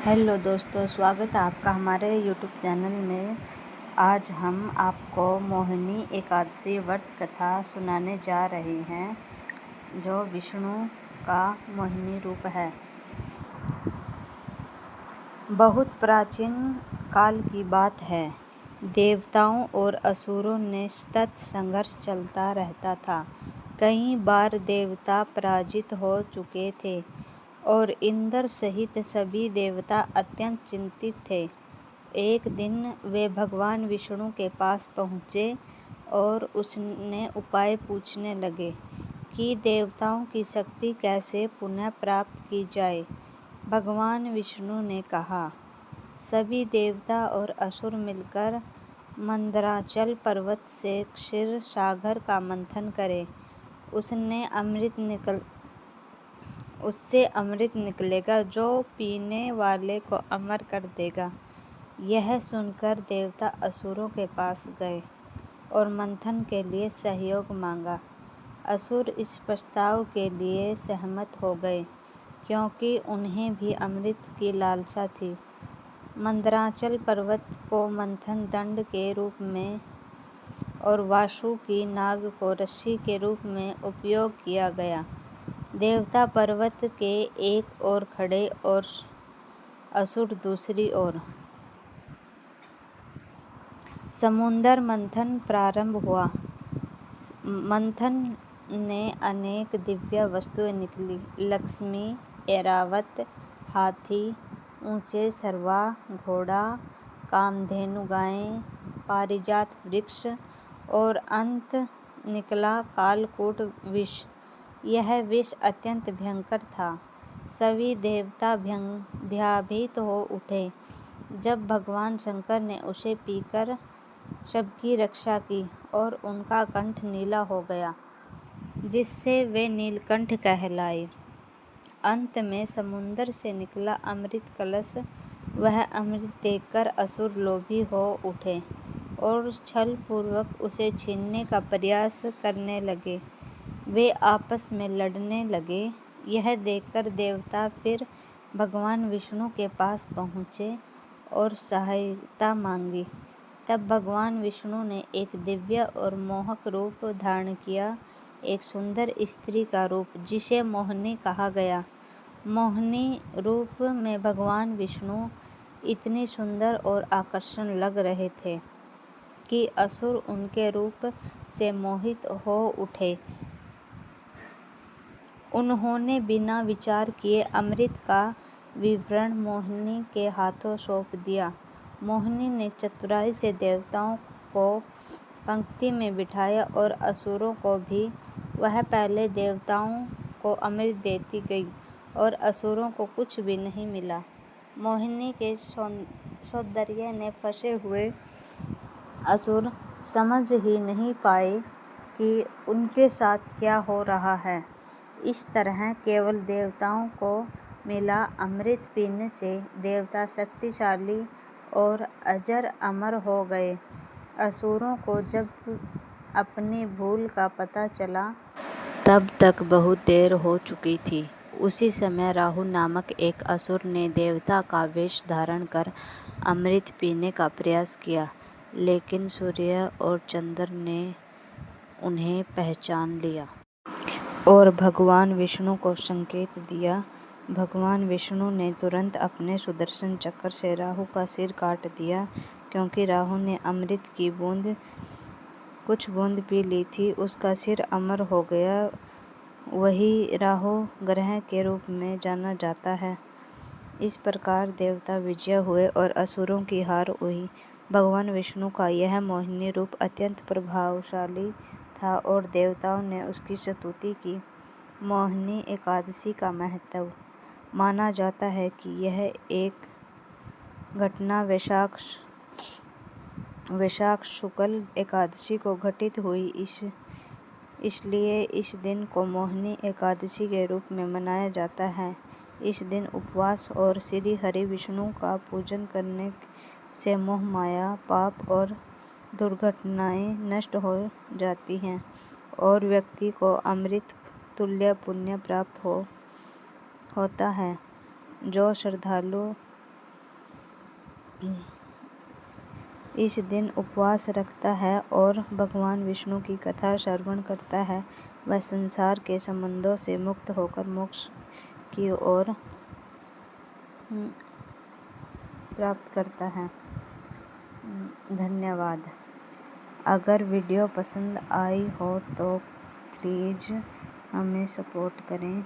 Hello दोस्तों, स्वागत है आपका हमारे यूट्यूब चैनल में। आज हम आपको मोहिनी एकादशी व्रत कथा सुनाने जा रहे हैं, जो विष्णु का मोहिनी रूप है। बहुत प्राचीन काल की बात है। देवताओं और असुरों में सतत संघर्ष चलता रहता था। कई बार देवता पराजित हो चुके थे और इंद्र सहित सभी देवता अत्यंत चिंतित थे। एक दिन वे भगवान विष्णु के पास पहुँचे और उसने उपाय पूछने लगे कि देवताओं की शक्ति कैसे पुनः प्राप्त की जाए। भगवान विष्णु ने कहा, सभी देवता और असुर मिलकर मंदराचल पर्वत से क्षीर सागर का मंथन करें। उससे अमृत निकलेगा जो पीने वाले को अमर कर देगा। यह सुनकर देवता असुरों के पास गए और मंथन के लिए सहयोग मांगा। असुर इस प्रस्ताव के लिए सहमत हो गए, क्योंकि उन्हें भी अमृत की लालसा थी। मंदराचल पर्वत को मंथन दंड के रूप में और वासुकी नाग को रस्सी के रूप में उपयोग किया गया। देवता पर्वत के एक ओर खड़े और असुर दूसरी ओर। समुद्र मंथन प्रारंभ हुआ। मंथन ने अनेक दिव्य वस्तुएं निकली। लक्ष्मी, ऐरावत, हाथी, ऊंचे सरवा, घोड़ा, कामधेनु गायें, पारिजात वृक्ष और अंत निकला कालकूट विष। यह विष अत्यंत भयंकर था। सभी देवता भयभीत हो उठे। जब भगवान शंकर ने उसे पीकर सबकी रक्षा की और उनका कंठ नीला हो गया, जिससे वे नीलकंठ कहलाए। अंत में समुद्र से निकला अमृत कलश। वह अमृत देखकर असुर लोभी हो उठे और छल पूर्वक उसे छीनने का प्रयास करने लगे। वे आपस में लड़ने लगे। यह देखकर देवता फिर भगवान विष्णु के पास पहुँचे और सहायता मांगी। तब भगवान विष्णु ने एक दिव्य और मोहक रूप धारण किया, एक सुंदर स्त्री का रूप, जिसे मोहिनी कहा गया। मोहिनी रूप में भगवान विष्णु इतनी सुंदर और आकर्षक लग रहे थे कि असुर उनके रूप से मोहित हो उठे। उन्होंने बिना विचार किए अमृत का विवरण मोहिनी के हाथों सौंप दिया। मोहिनी ने चतुराई से देवताओं को पंक्ति में बिठाया और असुरों को भी। वह पहले देवताओं को अमृत देती गई और असुरों को कुछ भी नहीं मिला। मोहिनी के सौंदर्य ने फंसे हुए असुर समझ ही नहीं पाए कि उनके साथ क्या हो रहा है। इस तरह केवल देवताओं को मिला अमृत पीने से देवता शक्तिशाली और अजर अमर हो गए। असुरों को जब अपनी भूल का पता चला, तब तक बहुत देर हो चुकी थी। उसी समय राहु नामक एक असुर ने देवता का वेश धारण कर अमृत पीने का प्रयास किया, लेकिन सूर्य और चंद्र ने उन्हें पहचान लिया और भगवान विष्णु को संकेत दिया। भगवान विष्णु ने तुरंत अपने सुदर्शन चक्र से राहु का सिर काट दिया। क्योंकि राहु ने अमृत की कुछ बूंद पी ली थी, उसका सिर अमर हो गया। वही राहु ग्रह के रूप में जाना जाता है। इस प्रकार देवता विजय हुए और असुरों की हार हुई। भगवान विष्णु का यह मोहिनी रूप अत्यंत प्रभावशाली था और देवताओं ने उसकी स्तुति की। मोहिनी एकादशी का महत्व। माना जाता है कि यह एक घटना वैशाख शुक्ल एकादशी को घटित हुई, इसलिए इस दिन को मोहिनी एकादशी के रूप में मनाया जाता है। इस दिन उपवास और श्री हरि विष्णु का पूजन करने से मोह माया, पाप और दुर्घटनाएं नष्ट हो जाती हैं और व्यक्ति को अमृत तुल्य पुण्य प्राप्त होता है। जो श्रद्धालु इस दिन उपवास रखता है और भगवान विष्णु की कथा श्रवण करता है, वह संसार के संबंधों से मुक्त होकर मोक्ष की ओर प्राप्त करता है। धन्यवाद। अगर वीडियो पसंद आई हो तो प्लीज़ हमें सपोर्ट करें।